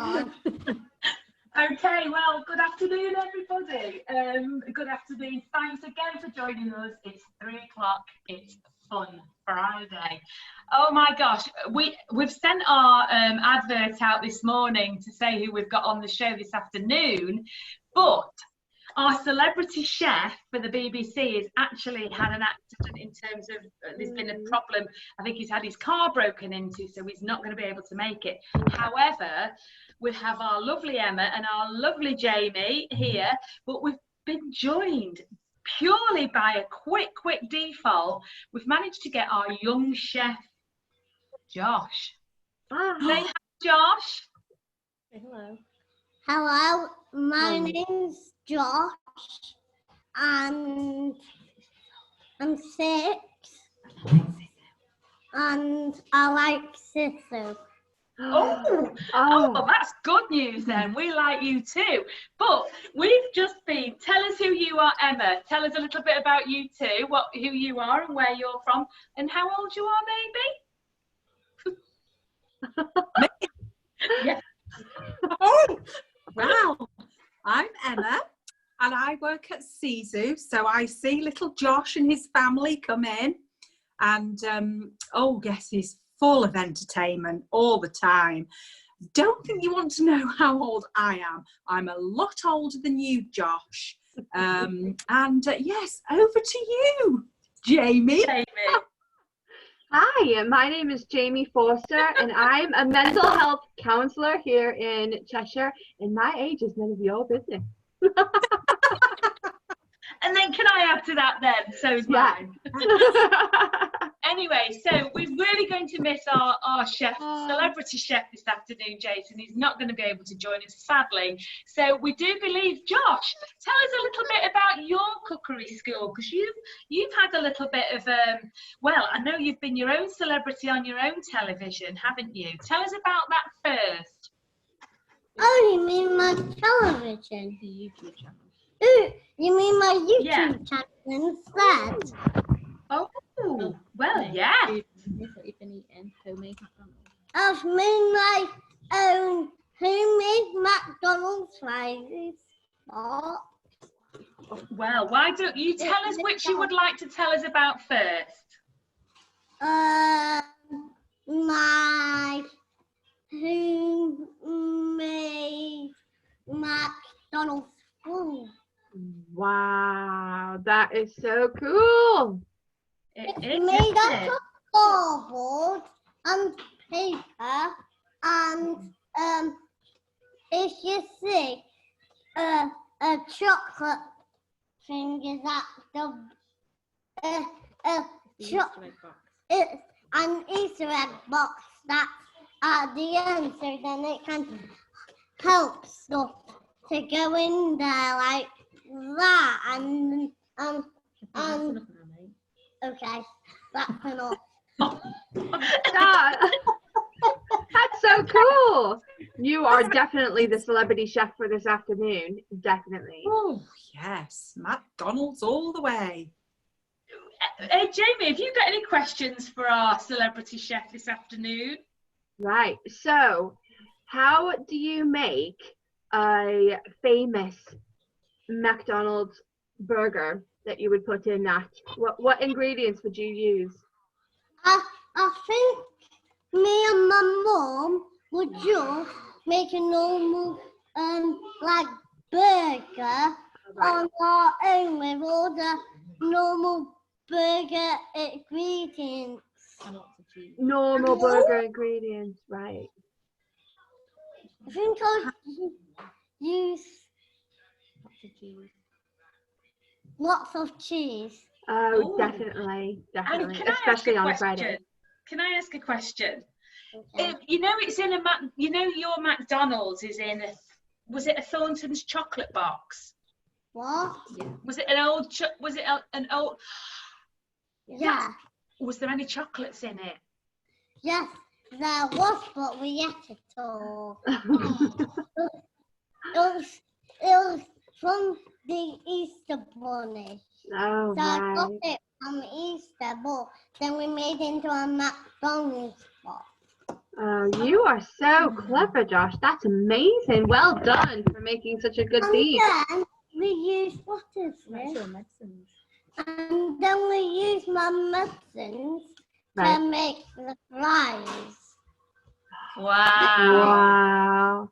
Okay, well, good afternoon, everybody. Good afternoon. Thanks again for joining us. It's 3 o'clock. It's Fun Friday. Oh my gosh, we've sent our advert out this morning to say who we've got on the show this afternoon, but our celebrity chef for the BBC has actually had an accident in terms of there's been a problem. I think he's had his car broken into, so he's not going to be able to make it. However, we have our lovely Emma and our lovely Jamie here, but we've been joined purely by a quick default. We've managed to get our young chef, Josh. Say hi, Josh. Hello. Hello, my name's Josh, and I'm 6, and I like Sisu. Oh, that's good news then. We like you too. But we've just been, tell us who you are, Emma. Tell us a little bit about you too, who you are and where you're from, and how old you are, maybe. Yeah. Oh, wow. I'm Emma, and I work at Sisu, so I see little Josh and his family come in, and oh yes, he's full of entertainment all the time. Don't think you want to know how old I am. I'm a lot older than you, Josh. Yes, over to you, Jamie. Hi, my name is Jamie Forster, and I'm a mental health counsellor here in Cheshire, and my age is none of your business. And then can I add to that then? So is mine. Anyway, so we're really going to miss our chef, celebrity chef this afternoon, Jason. He's not going to be able to join us, sadly. So we do believe, Josh, tell us a little bit about your cookery school, because you've had a little bit of, well, I know you've been your own celebrity on your own television, haven't you? Tell us about that first. Oh, you mean my television? The YouTube channel. Ooh, you mean my YouTube channel instead? Oh, well, yeah. You've been eating homemade McDonald's. I've made my own homemade McDonald's fries. Well, why don't you tell us which you would like to tell us about first? My homemade McDonald's food. Wow, that is so cool. It's made out of cardboard and paper, and if you see a chocolate thing is at the it's an Easter egg box that's at the end, so then it can help stuff to go in there like that, and okay, that's enough. That's so cool. You are definitely the celebrity chef for this afternoon. Definitely. Oh, yes. McDonald's all the way. Jamie, have you got any questions for our celebrity chef this afternoon? Right. So, how do you make a famous McDonald's burger that you would put in that? What ingredients would you use? I think me and my mum would just make a normal like burger on our own with all the normal burger ingredients. Normal burger ingredients, right? I think I'll use lots of cheese. Oh, definitely, especially on a Friday. Can I ask a question? Okay. You know, it's in your McDonald's is in was it a Thornton's chocolate box? What? Yeah. Was it an old? An old? Yeah. Was there any chocolates in it? Yes, there was, but we ate it all. It was from the Easter bunny. Oh, So I right. got it from Easter, but then we made it into a McDonald's box. You are so clever, Josh. That's amazing. Well done for making such a good theme. And then we use what is this? medicines. And then we use my medicines Right. to make the flies. Wow. Wow.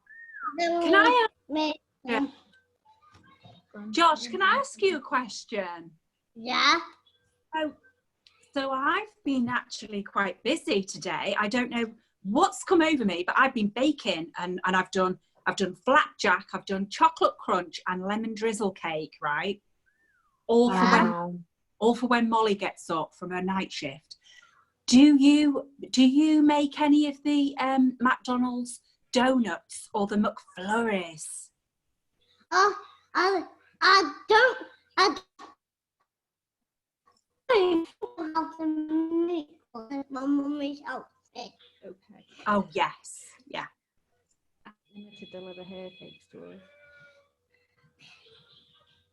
Then Can we I make them. Josh, can I ask you a question? Yeah. So I've been actually quite busy today. I don't know what's come over me, but I've been baking and I've done flapjack, I've done chocolate crunch and lemon drizzle cake, right? All for when Molly gets up from her night shift. Do you make any of the McDonald's donuts or the McFlurries? I don't know how to make because my mummy's out sick. Okay. Oh yes, yeah. To deliver her cakes to us.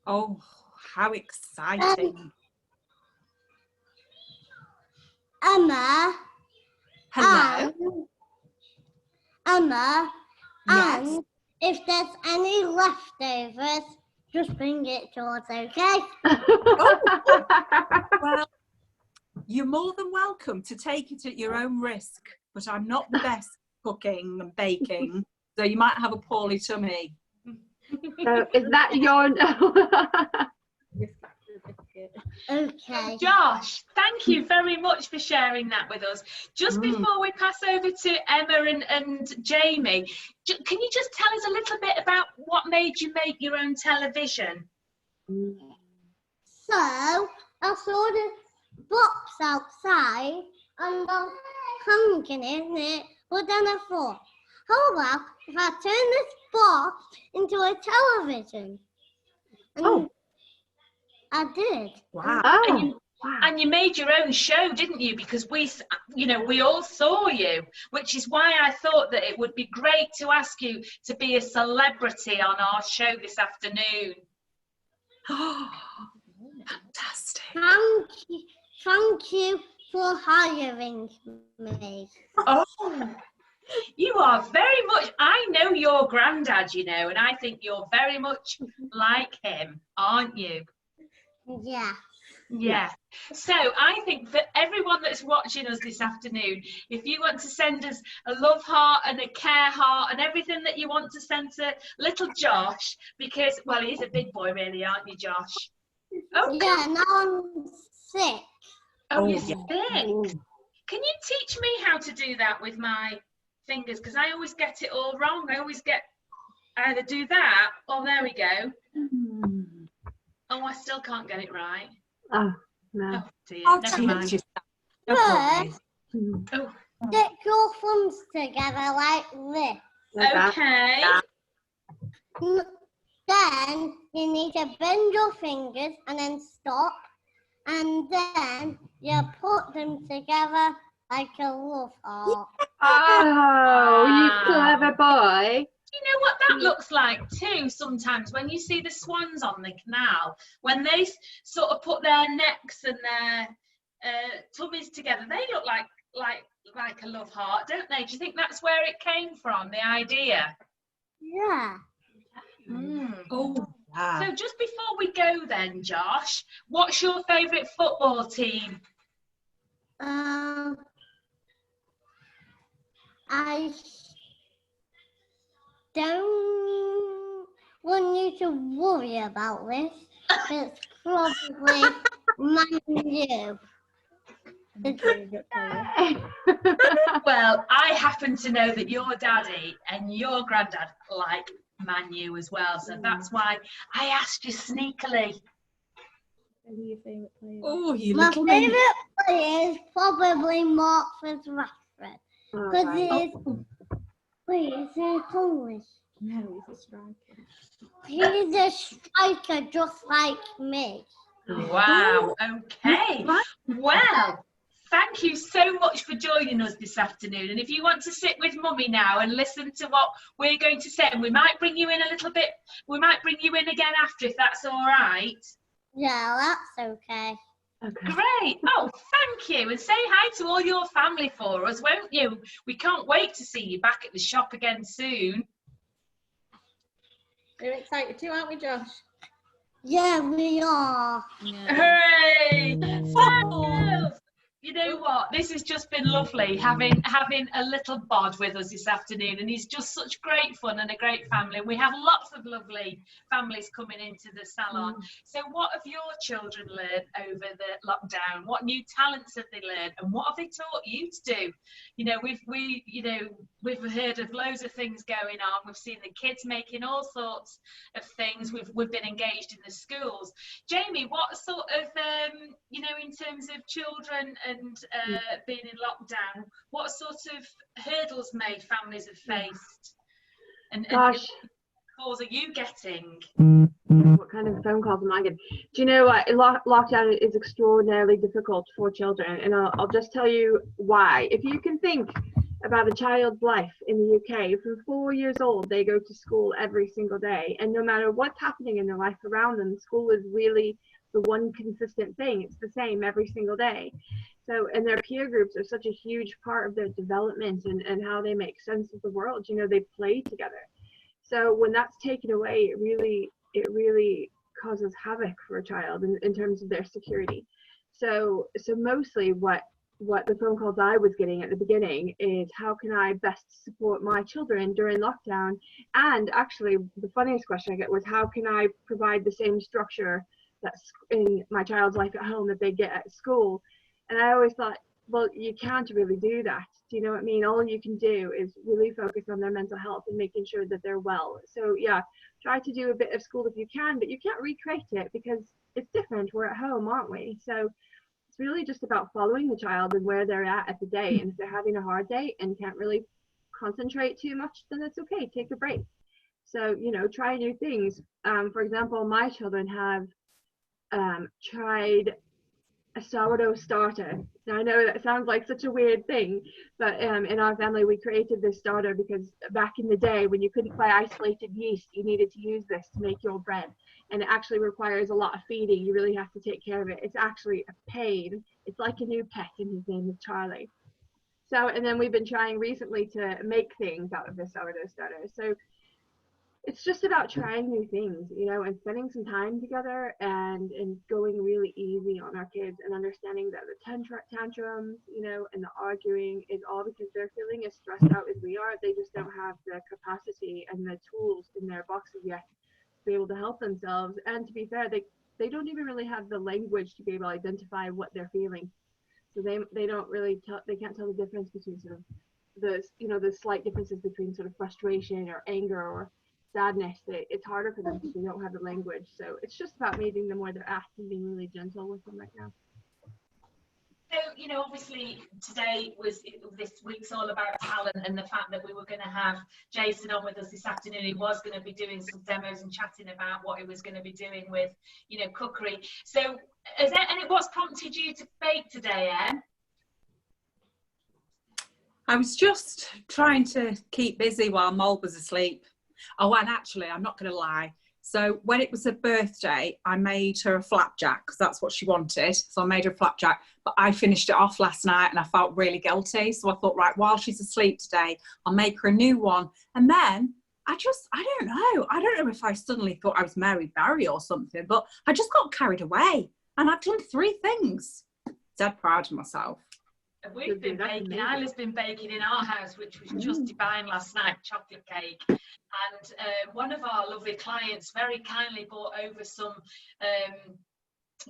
Oh, how exciting! Emma. Hello. Emma. Yes. And if there's any leftovers, just bring it to us, okay? Well, you're more than welcome to take it at your own risk, but I'm not the best cooking and baking, so you might have a poorly tummy. So is that your... Okay. Josh, thank you very much for sharing that with us. Just before we pass over to Emma and Jamie, can you just tell us a little bit about what made you make your own television? So, I saw the box outside and I was hanging in it, but then I thought, how about if I turn this box into a television? And I did. Wow. And you made your own show, didn't you? Because we all saw you, which is why I thought that it would be great to ask you to be a celebrity on our show this afternoon. Fantastic. Thank you for hiring me. Oh, you are very much, I know your granddad, and I think you're very much like him, aren't you? Yeah. Yeah. So I think for everyone that's watching us this afternoon, if you want to send us a love heart and a care heart and everything that you want to send to little Josh, because, well, he's a big boy really, aren't you, Josh? Okay. Yeah, now I'm sick. Oh, you're yeah. sick. Can you teach me how to do that with my fingers? Because I always get it all wrong. I always get either do that or there we go. Oh, I still can't get it right. Oh, no. Oh, dear. I'll Never teach mind. you. First, Oh, stick your thumbs together like this. okay. Then you need to bend your fingers and then stop. And then you put them together like a love heart. Oh, you clever boy. You know what that looks like too sometimes when you see the swans on the canal, when they sort of put their necks and their tummies together, they look like a love heart, don't they? Do you think that's where it came from, the idea? Yeah. Oh, wow. So just before we go then, Josh, what's your favourite football team? I don't want you to worry about this. It's probably Man U. Well, I happen to know that your daddy and your granddad like Man U as well, so that's why I asked you sneakily. Oh, you My little baby. favourite player is probably Marcus Rashford. Because he's Polish. No, he's a striker. He's a striker just like me. Wow, okay. Well, thank you so much for joining us this afternoon. And if you want to sit with Mummy now and listen to what we're going to say, and we might bring you in a little bit, we might bring you in again after if that's all right. Yeah, that's okay. Okay. Great. Oh, thank you. And say hi to all your family for us, won't you? We can't wait to see you back at the shop again soon. We're excited too, aren't we, Josh? Yeah, we are. Yeah. Hooray! Fabulous! You know what? This has just been lovely having a little bod with us this afternoon, and he's just such great fun and a great family. And we have lots of lovely families coming into the salon. So, what have your children learned over the lockdown? What new talents have they learned, and what have they taught you to do? You know, we've heard of loads of things going on. We've seen the kids making all sorts of things. We've been engaged in the schools. Jamie, what sort of in terms of children and being in lockdown, what sort of hurdles may families have faced? And Gosh, what calls are you getting? what kind of phone calls am I getting? Do you know what? Lockdown is extraordinarily difficult for children, and I'll just tell you why. If you can think about a child's life in the UK, from 4 years old, they go to school every single day, and no matter what's happening in their life around them, school is really the one consistent thing. It's the same every single day. So, and their peer groups are such a huge part of their development and how they make sense of the world. You know, they play together. So when that's taken away, it really causes havoc for a child in terms of their security. So mostly what the phone calls I was getting at the beginning is, how can I best support my children during lockdown? And actually, the funniest question I get was, how can I provide the same structure that's in my child's life at home that they get at school? And I always thought, well, you can't really do that. Do you know what I mean? All you can do is really focus on their mental health and making sure that they're well. So yeah, try to do a bit of school if you can, but you can't recreate it because it's different. We're at home, aren't we? So it's really just about following the child and where they're at the day. And if they're having a hard day and can't really concentrate too much, then it's okay, take a break. So, you know, try new things. For example, my children have tried a sourdough starter. Now I know that sounds like such a weird thing, but in our family we created this starter because back in the day when you couldn't buy isolated yeast, you needed to use this to make your bread, and it actually requires a lot of feeding. You really have to take care of it. It's actually a pain. It's like a new pet, and his name is Charlie. So, and then we've been trying recently to make things out of this sourdough starter. So it's just about trying new things, you know, and spending some time together and going really easy on our kids and understanding that the tantrums, you know, and the arguing is all because they're feeling as stressed out as we are. They just don't have the capacity and the tools in their boxes yet to be able to help themselves. And to be fair, they don't even really have the language to be able to identify what they're feeling. So they don't really they can't tell the difference between sort of the slight differences between sort of frustration or anger or sadness. It's harder for them because they don't have the language. So it's just about meeting them where they're at and being really gentle with them right now. So, you know, obviously this week's all about talent, and the fact that we were going to have Jason on with us this afternoon. He was going to be doing some demos and chatting about what he was going to be doing with, you know, cookery. So what's prompted you to bake today, Em? I was just trying to keep busy while Mold was asleep. Oh, and actually, I'm not going to lie. So when it was her birthday, I made her a flapjack because that's what she wanted. So I made her a flapjack, but I finished it off last night and I felt really guilty. So I thought, right, while she's asleep today, I'll make her a new one. And then I don't know. I don't know if I suddenly thought I was Mary Barry or something, but I just got carried away. And I've done 3 things. Dead proud of myself. We've been baking. Isla's been baking in our house, which was just divine last night, chocolate cake. And one of our lovely clients very kindly brought over some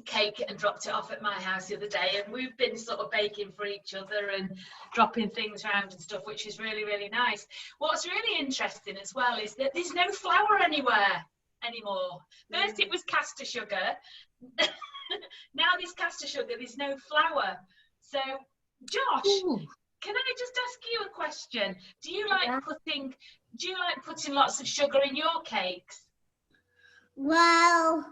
cake and dropped it off at my house the other day. And we've been sort of baking for each other and dropping things around and stuff, which is really, really nice. What's really interesting as well is that there's no flour anymore. First it was caster sugar. Now there's caster sugar, there's no flour. So Josh, can I just ask you a question? Do you like putting lots of sugar in your cakes? Well,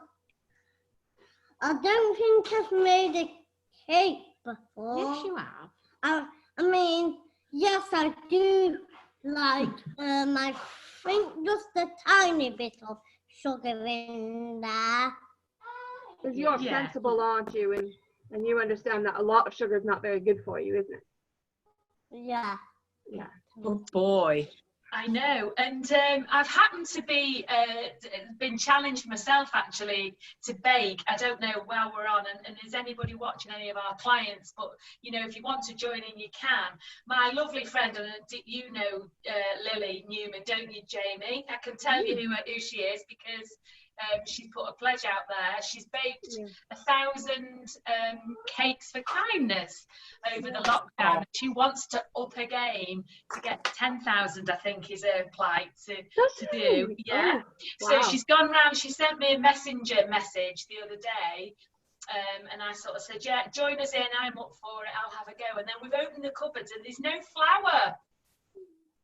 I don't think I've made a cake before. Yes, you have. I mean, yes, I do like, I think just a tiny bit of sugar in there. Because you're sensible, aren't you? And And you understand that a lot of sugar is not very good for you, isn't it? Yeah. Yeah. Oh boy. I know, and I've happened to be been challenged myself actually to bake. I don't know while we're on, and is anybody watching any of our clients? But you know, if you want to join in, you can. My lovely friend, and you know Lily Newman, don't you, Jamie? I can tell you who she is because she's put a pledge out there. She's baked 1,000 cakes for kindness over the lockdown. She wants to up her game to get 10,000, I think is her plight to do. Yeah. Oh, So wow. she's gone round, she sent me a messenger message the other day. And I sort of said, yeah, join us in, I'm up for it, I'll have a go. And then we've opened the cupboards and there's no flour.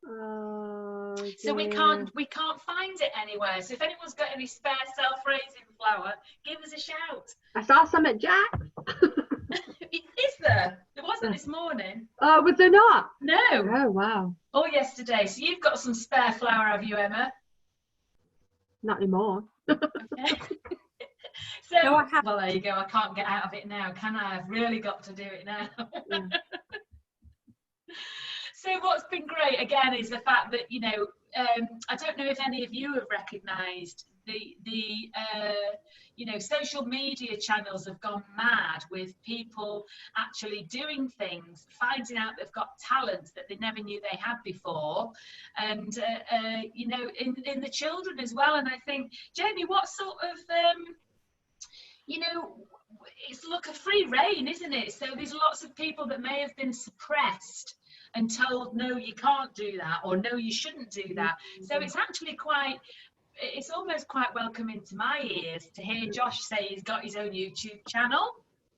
Oh, So we can't find it anywhere. So if anyone's got any spare self-raising flour, give us a shout. I saw some at Jack's. Is there? There wasn't this morning. Oh, was there not? No. Oh, wow. Or yesterday. So you've got some spare flour, have you, Emma? Not anymore. Okay. So, No, I haven't. well, there you go. I can't get out of it now, can I? I've really got to do it now. Yeah. So what's been great again is the fact that, you know, I don't know if any of you have recognised the you know, social media channels have gone mad with people actually doing things, finding out they've got talent that they never knew they had before, and you know, in the children as well. And I think, Jamie, what sort of you know, it's like a free reign, isn't it? So there's lots of people that may have been suppressed and told, no, you can't do that, or no, you shouldn't do that. So it's actually quite, it's almost quite welcoming to my ears to hear Josh say he's got his own YouTube channel.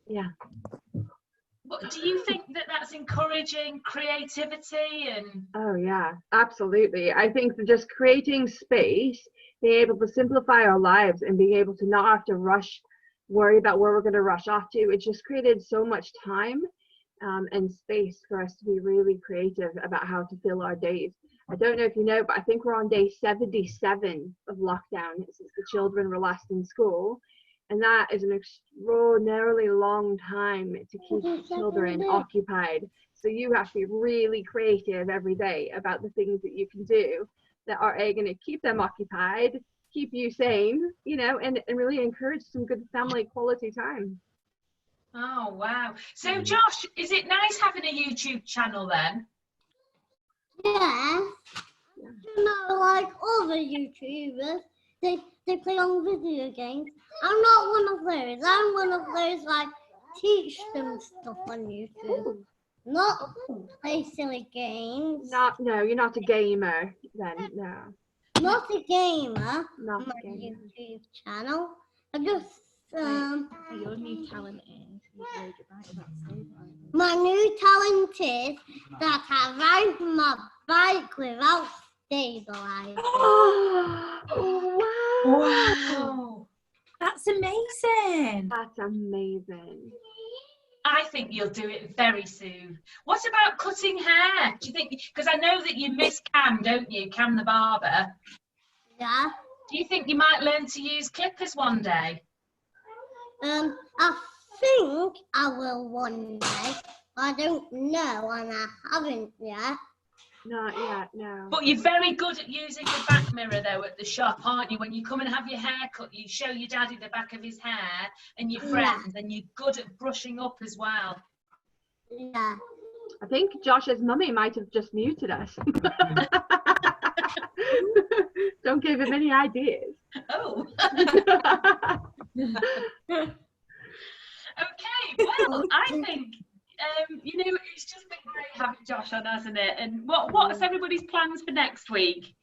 Yeah. But do you think that that's encouraging creativity? And Oh, yeah, absolutely. I think that just creating space, being able to simplify our lives and being able to not have to worry about where we're going to rush off to, it just created so much time and space for us to be really creative about how to fill our days. I don't know if you know, but I think we're on day 77 of lockdown since the children were last in school. And that is an extraordinarily long time to keep the children occupied. So you have to be really creative every day about the things that you can do that are going to keep them occupied, keep you sane, you know, and really encourage some good family quality time. oh, wow. So Josh, is it nice having a YouTube channel then? Yeah. You know, like other YouTubers, they play on video games. I'm not one of those. I'm one of those like teach them stuff on YouTube. Not play silly games. No, you're not a gamer then, no. Not a gamer Not on my a gamer. YouTube channel. I just Your new talent is you rode your bike without stabilising. my new talent is that I ride my bike without stabilizing. Oh, wow. Wow. That's amazing. That's amazing. I think you'll do it very soon. What about cutting hair? Do you think, because I know that you miss Cam, don't you? Cam the barber. Yeah. Do you think you might learn to use clippers one day? I think I will one day. I don't know, and I haven't yet. Not yet, no. But you're very good at using the back mirror though at the shop, aren't you? When you come and have your hair cut, you show your daddy the back of his hair and your friends, and you're good at brushing up as well. Yeah. I think Josh's mummy might have just muted us. Don't give him any ideas. Oh. Okay, well, I think, you know, it's just been great having Josh on, hasn't it? And what's everybody's plans for next week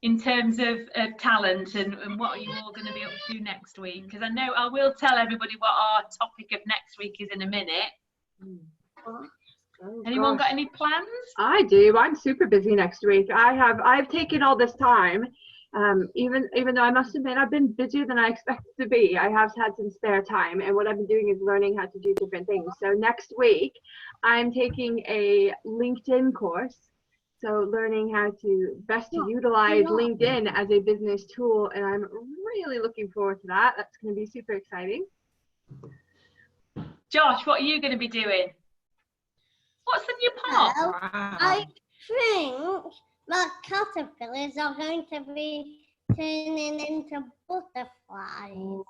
in terms of talent, and what are you all going to be up to next week? Because I know I will tell everybody what our topic of next week is in a minute. Oh, Anyone gosh. got any plans? I do. I'm super busy next week. I've taken all this time, even though I must admit I've been busier than I expected to be. I have had some spare time, and what I've been doing is learning how to do different things. So next week I'm taking a LinkedIn course. So learning how to best utilize LinkedIn as a business tool, and I'm really looking forward to that. That's going to be super exciting. Josh, what are you going to be doing? What's the new part? Well, Wow. I think that caterpillars are going to be turning into butterflies.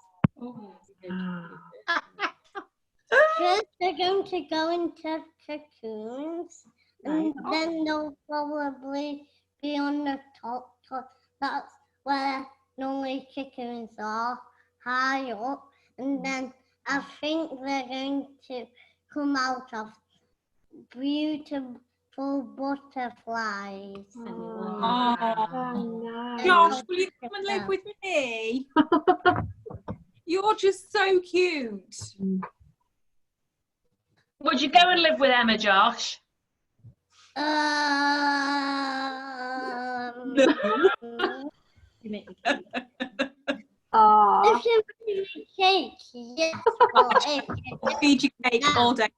First, they're going to go into cocoons, and then they'll probably be on the top. That's where normally cocoons are, high up. And then I think they're going to come out of beautiful butterflies. Oh. nice. Josh, will you come and live with me? You're just so cute. Would you go and live with Emma, Josh? You make me cake. If you make cake, yes. But if you Feed you cake all day.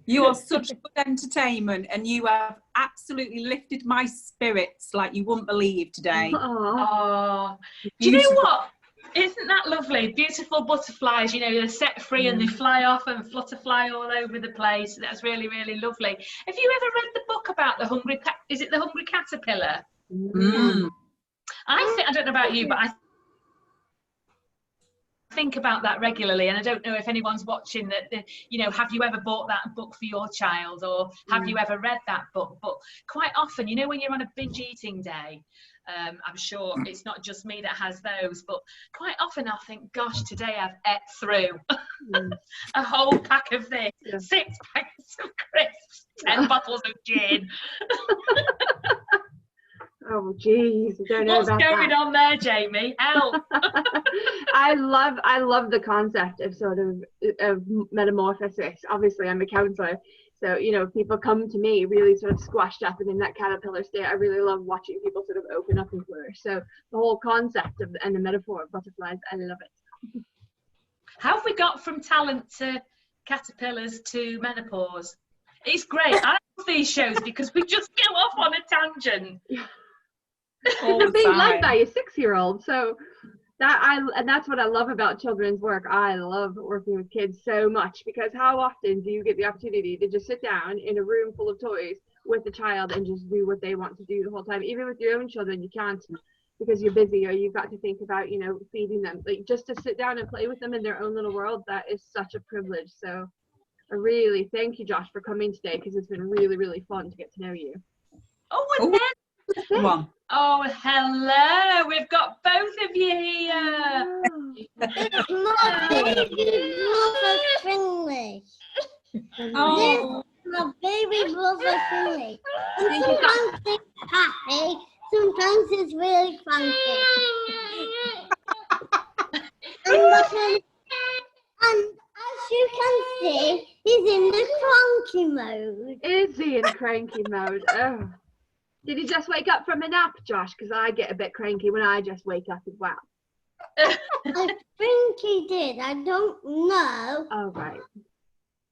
You are such good entertainment, and you have absolutely lifted my spirits like you wouldn't believe today. Oh, do you know what? Isn't that lovely? Beautiful butterflies, you know, they're set free and they fly off and flutterfly all over the place. That's really, really lovely. Have you ever read the book about the hungry is it the hungry caterpillar? I don't know about you, but I think about that regularly, and I don't know if anyone's watching that, you know, have you ever bought that book for your child, or have you ever read that book? But quite often, you know, when you're on a binge eating day, I'm sure it's not just me that has those, but quite often I think, gosh, today I've ate through a whole pack of this, 6 packets of crisps, 10 bottles of gin. Oh, geez, I don't know What's about going that. on there, Jamie? Help! I love the concept of sort of metamorphosis. Obviously, I'm a counsellor, so you know, people come to me really sort of squashed up and in that caterpillar state. I really love watching people sort of open up and flourish. So the whole concept of and the metaphor of butterflies, I love it. How have we got from talent to caterpillars to menopause? It's great. I love these shows because we just go off on a tangent. You're being led by a 6-year-old, so and that's what I love about children's work. I love working with kids so much, because how often do you get the opportunity to just sit down in a room full of toys with a child and just do what they want to do the whole time? Even with your own children, you can't, because you're busy or you've got to think about, you know, feeding them. Like, just to sit down and play with them in their own little world, that is such a privilege. So I really thank you, Josh, for coming today, because it's been really, really fun to get to know you. Oh, and then Come on. oh, hello. We've got both of you here. It's my baby brother Finley. Oh, My baby brother Finley. And sometimes it's happy, sometimes it's really cranky. And as you can see, he's in the cranky mode. Is he in cranky mode? Oh. Did he just wake up from a nap, Josh? Because I get a bit cranky when I just wake up as well. I think he did. I don't know. Oh, right.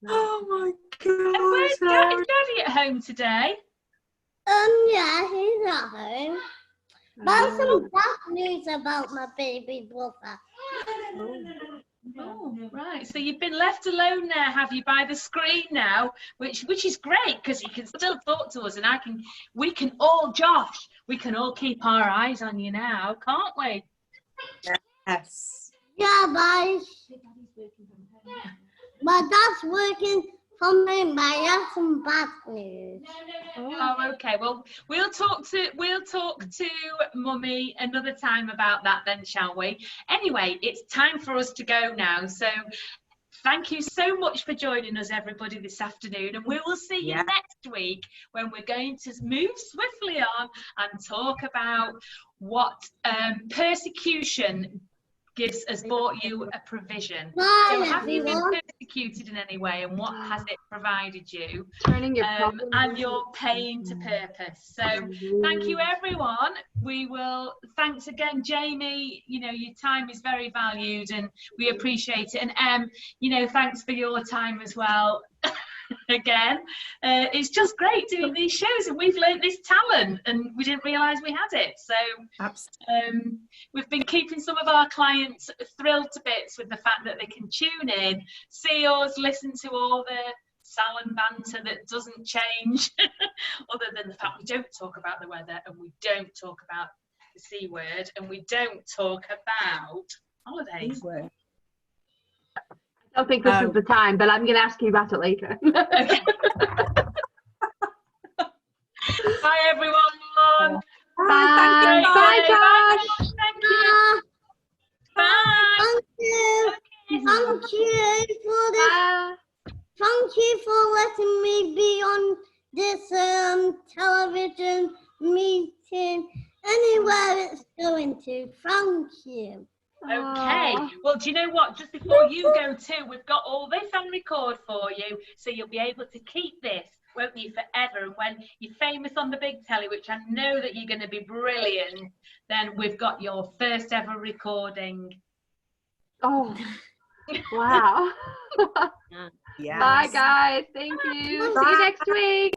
oh my And where's God. Daddy at home today? Yeah, he's at home. That's some bad news about my baby brother. Oh, right. So you've been left alone there, have you, by the screen now, which is great, because you can still talk to us, and we can all keep our eyes on you now, can't we? Yes. Yeah, bye. My dad's working from home, but I have some bad news. Oh, okay. Well, we'll talk to Mummy another time about that then, shall we? Anyway, it's time for us to go now. So thank you so much for joining us, everybody, this afternoon. And we will see you next week, when we're going to move swiftly on and talk about what persecution has brought you a provision. Bye, So have you been everyone. persecuted in any way, and what has it provided you? Turning your problems And your pain to purpose. So thank you, everyone. Thanks again, Jamie. You know, your time is very valued and we appreciate it. And you know, thanks for your time as well. again. It's just great doing these shows, and we've learnt this talent and we didn't realise we had it. So we've been keeping some of our clients thrilled to bits with the fact that they can tune in, see us, listen to all the Salon banter that doesn't change, other than the fact we don't talk about the weather, and we don't talk about the C word, and we don't talk about holidays. I don't think this is the time, but I'm going to ask you about it later. Okay. Bye, everyone. Bye. Bye, Josh. Thank you. Bye. Thank you. Thank you for this. Thank you for letting me be on this television meeting. Anywhere it's going to. Thank you. Okay. Well, do you know what? Just before you go too, we've got all this on record for you, so you'll be able to keep this, won't you, forever? And when you're famous on the big telly, which I know that you're going to be brilliant, then we've got your first ever recording. Oh, wow. Yes. Bye, guys. Thank you. See you next week.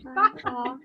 Bye. Bye.